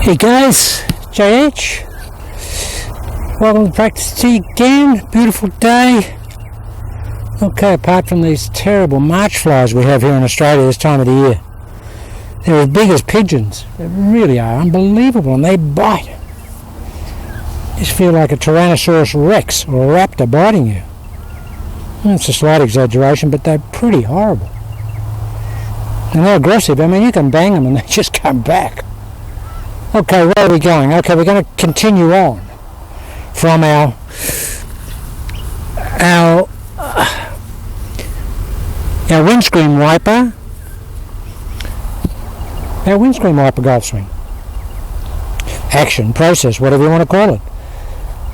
Hey guys, JH. Welcome to Practice Tea again. Beautiful day. Okay, apart from these terrible March flies we have here in Australia this time of the year, they're as big as pigeons. They really are unbelievable, and they bite. You just feel like a Tyrannosaurus Rex or a raptor biting you. It's a slight exaggeration, but they're pretty horrible. And they're aggressive. I mean, you can bang them and they just come back. Okay, where are we going? Okay, we're going to continue on from our windscreen wiper, golf swing. Action, process, whatever you want to call it.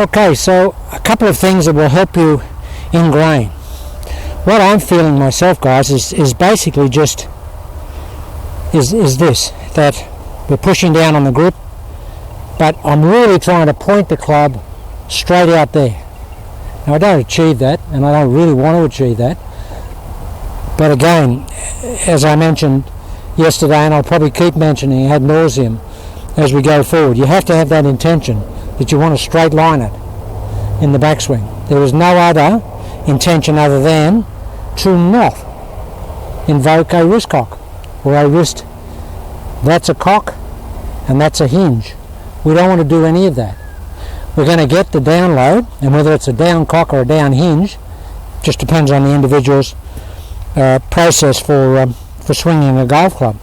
Okay, so a couple of things that will help you ingrain. What I'm feeling myself, guys, is basically just is this, that we're pushing down on the grip, but I'm really trying to point the club straight out there. Now, I don't achieve that, and I don't really want to achieve that. But again, as I mentioned yesterday, and I'll probably keep mentioning ad nauseum as we go forward, you have to have that intention that you want to straight line it in the backswing. There is no other intention other than to not invoke a wrist cock or a wrist. That's a cock and that's a hinge. We don't want to do any of that. We're going to get the download, and whether it's a down cock or a down hinge just depends on the individual's process for swinging a golf club.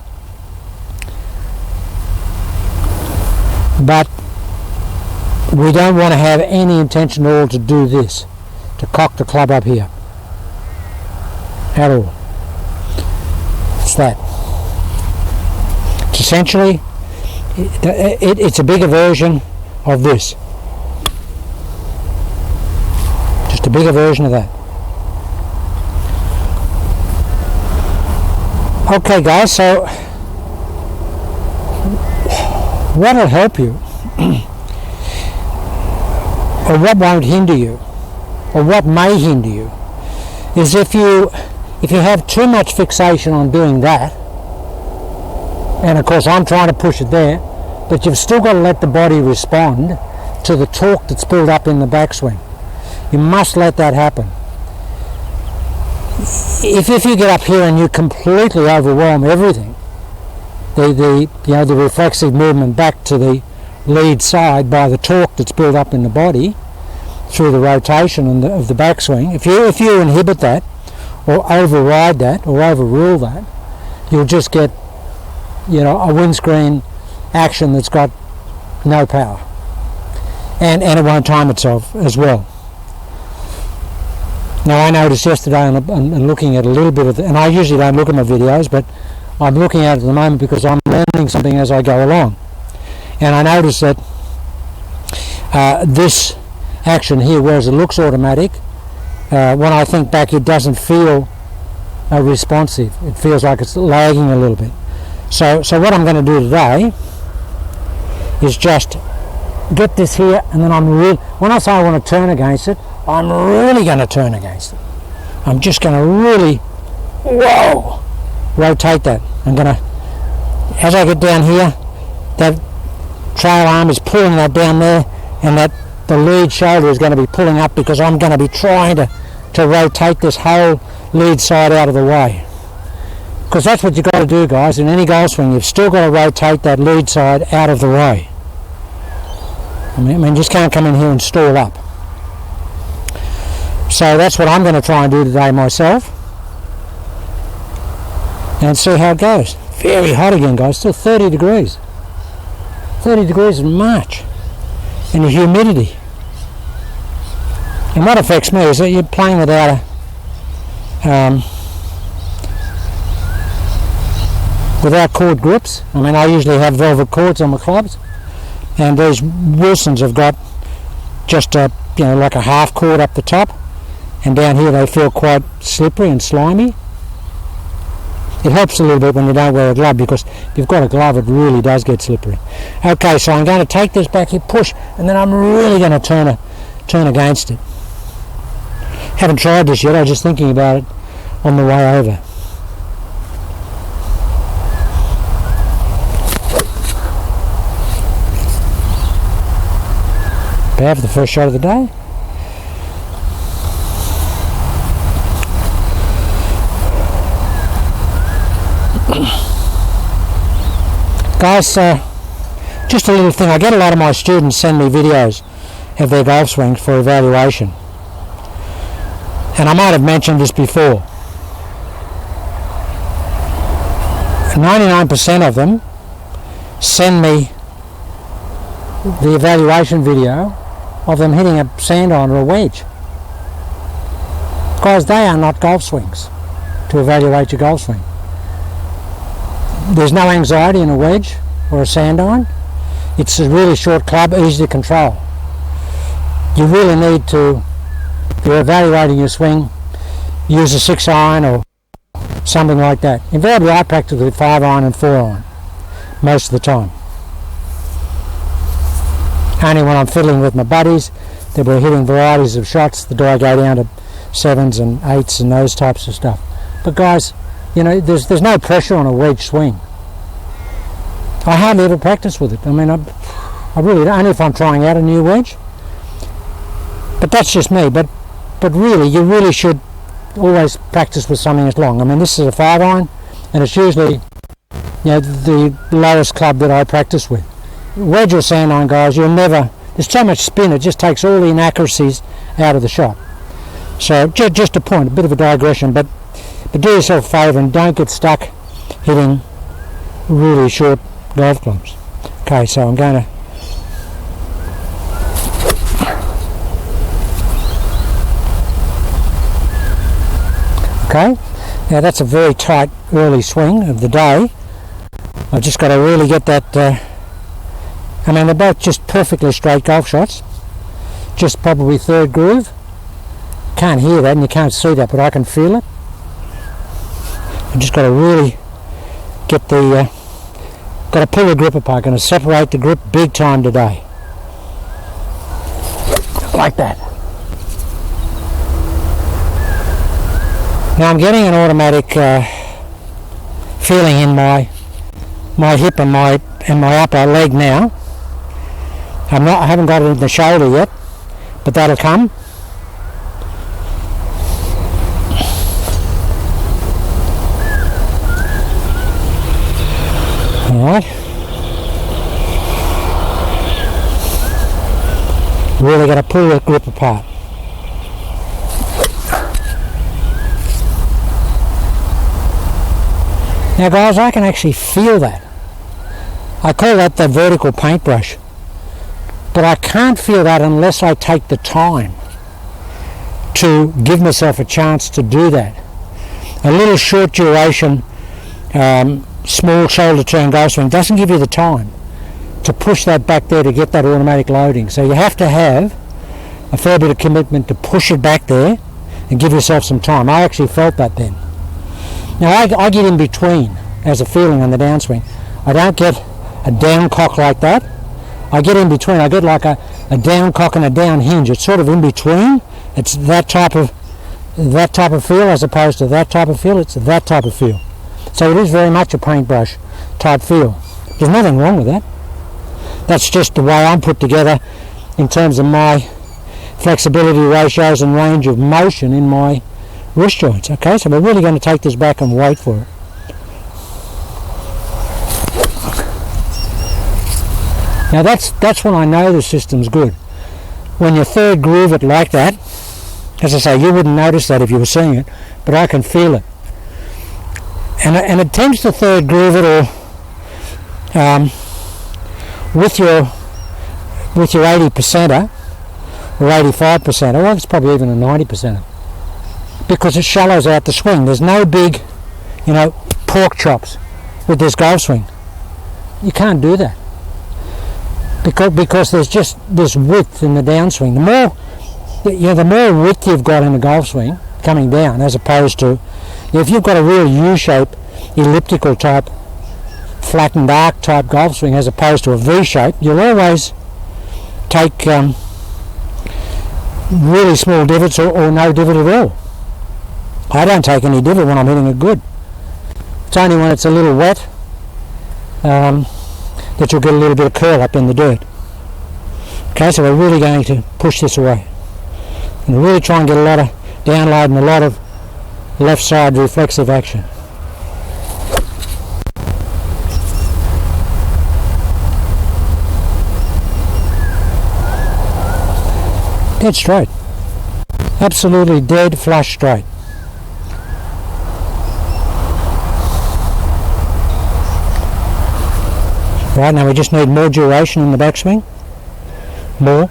But we don't want to have any intention at all to do this, to cock the club up here at all. It's that. It's essentially, it's a bigger version of this. Just a bigger version of that. Okay guys, so what'll help you or what won't hinder you or what may hinder you is if you have too much fixation on doing that, and of course I'm trying to push it there, but you've still got to let the body respond to the torque that's built up in the backswing. You must let that happen. If you get up here and you completely overwhelm everything, the reflexive movement back to the lead side by the torque that's built up in the body through the rotation of the backswing, if you inhibit that or override that or overrule that, you'll just get a windscreen action that's got no power, and it won't time itself as well. Now, I noticed yesterday and looking at a little bit of and I usually don't look at my videos, but I'm looking at it at the moment because I'm learning something as I go along, and I noticed that this action here, whereas it looks automatic, when I think back, it doesn't feel responsive. It feels like it's lagging a little bit. So what I'm going to do today is just get this here, and then when I say I want to turn against it, I'm really going to turn against it. I'm just going to really, rotate that. I'm going to, as I get down here, that trail arm is pulling that down there, and that the lead shoulder is going to be pulling up because I'm going to be trying to rotate this whole lead side out of the way. Because that's what you've got to do, guys. In any golf swing, you've still got to rotate that lead side out of the way. I mean, just can't come in here and stall up. So that's what I'm going to try and do today myself, and see how it goes. Very hot again, guys. Still 30 degrees. 30 degrees in March, and the humidity. And what affects me is that you're playing without without cord grips. I mean, I usually have velvet cords on my clubs, and these Wilsons have got just like a half cord up the top, and down here they feel quite slippery and slimy. It helps a little bit when you don't wear a glove, because if you've got a glove it really does get slippery. Okay, so I'm going to take this back here, push, and then I'm really going to turn against it. Haven't tried this yet, I was just thinking about it on the way over. to have the first shot of the day. Guys, just a little thing. I get a lot of my students send me videos of their golf swings for evaluation. And I might have mentioned this before. 99% of them send me the evaluation video of them hitting a sand iron or a wedge. Guys, they are not golf swings to evaluate your golf swing. There's no anxiety in a wedge or a sand iron. It's a really short club, easy to control. You really need to, if you're evaluating your swing, use a 6 iron or something like that. Invariably I practice with 5 iron and 4 iron most of the time. Only when I'm fiddling with my buddies that we're hitting varieties of shots that I go down to 7s and 8s and those types of stuff. But guys, you know, there's no pressure on a wedge swing. I hardly ever practice with it. I mean, I really don't, only if I'm trying out a new wedge. But that's just me. But really, you really should always practice with something that's long. I mean, this is a 5 iron, and it's usually, you know, the lowest club that I practice with. Wedge or sand iron, guys, you'll never, there's so much spin, it just takes all the inaccuracies out of the shot. So just a point, a bit of a digression, but do yourself a favour and don't get stuck hitting really short golf clubs. Okay, so I'm going to now that's a very tight early swing of the day. I've just got to really get that I mean, they're both just perfectly straight golf shots, just probably third groove. Can't hear that and you can't see that, but I can feel it. I've just got to really get the got to pull the grip apart. Going to separate the grip big time today, like that. Now I'm getting an automatic feeling in my hip and my upper leg now. I haven't got it in the shoulder yet, but that'll come. Alright. Really got to pull the grip apart. Now guys, I can actually feel that. I call that the vertical paintbrush. But I can't feel that unless I take the time to give myself a chance to do that. A little short duration, small shoulder turn golf swing doesn't give you the time to push that back there to get that automatic loading. So you have to have a fair bit of commitment to push it back there and give yourself some time. I actually felt that then. Now I get in between as a feeling on the downswing. I don't get a down cock like that. I get in between. I get like a down cock and a down hinge. It's sort of in between. It's that type of feel as opposed to that type of feel. It's that type of feel. So it is very much a paintbrush type feel. There's nothing wrong with that. That's just the way I'm put together in terms of my flexibility ratios and range of motion in my wrist joints. Okay, so we're really going to take this back and wait for it. Now that's when I know the system's good. When you third groove it like that, as I say, you wouldn't notice that if you were seeing it, but I can feel it. And it tends to third groove it or with your 80%er or 85%er, well, it's probably even a 90%er, because it shallows out the swing. There's no big, you know, pork chops with this golf swing. You can't do that. Because there's just this width in the downswing. The more width you've got in the golf swing coming down, as opposed to if you've got a real U-shape, elliptical type, flattened arc type golf swing, as opposed to a V-shape, you'll always take really small divots or no divot at all. I don't take any divot when I'm hitting it good. It's only when it's a little wet that you'll get a little bit of curl up in the dirt. Okay, so we're really going to push this away. And really try and get a lot of download and a lot of left side reflexive action. Dead straight. Absolutely dead flush straight. Right, now we just need more duration in the backswing. More.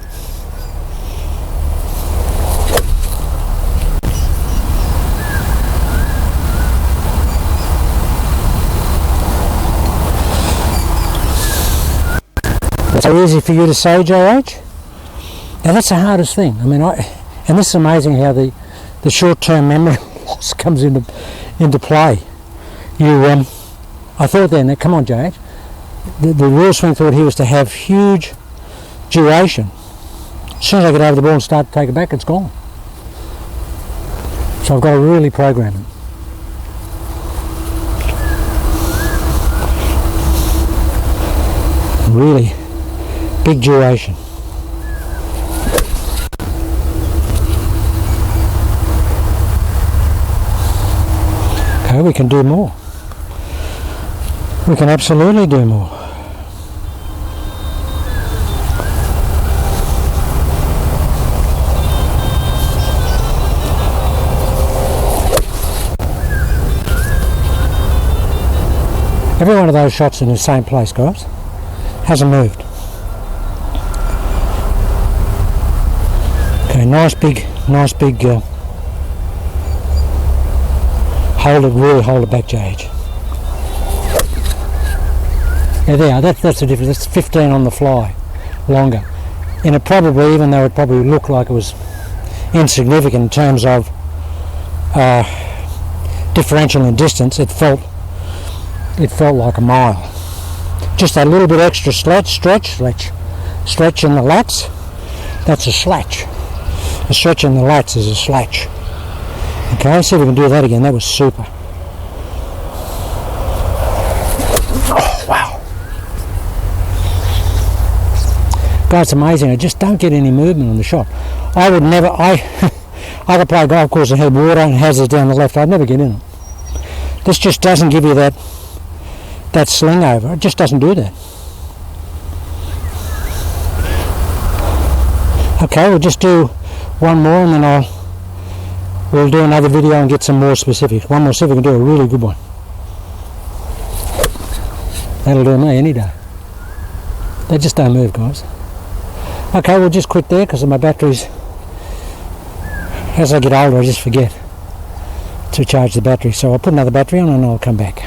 It's so easy for you to say, JH. Now that's the hardest thing. I mean, and this is amazing how the short-term memory loss comes into play. I thought then, come on, JH. The real swing thought here was to have huge duration. As soon as I get over the ball and start to take it back, it's gone. So I've got to really program it. Really big duration. Okay, we can do more. We can absolutely do more. Every one of those shots in the same place, guys. Hasn't moved. Okay, nice big really hold it back, JH. Yeah, there, that's the difference. That's 15 on the fly, longer. And it probably, even though it probably looked like it was insignificant in terms of differential in distance, it felt like a mile. Just a little bit extra stretch in the lats. That's a slatch. A stretch in the lats is a slatch. Okay, see if we can do that again. That was super. Oh, wow. God, it's amazing. I just don't get any movement on the shot. I would never, I could play a golf course and have water and hazards down the left. I'd never get in it. This just doesn't give you that sling over. It just doesn't do that. Okay, we'll just do one more and then we'll do another video and get some more specifics. One more, see if we can do a really good one. That'll do me any day. They just don't move, guys. Okay, we'll just quit there because my batteries, as I get older, I just forget to charge the battery. So I'll put another battery on and I'll come back.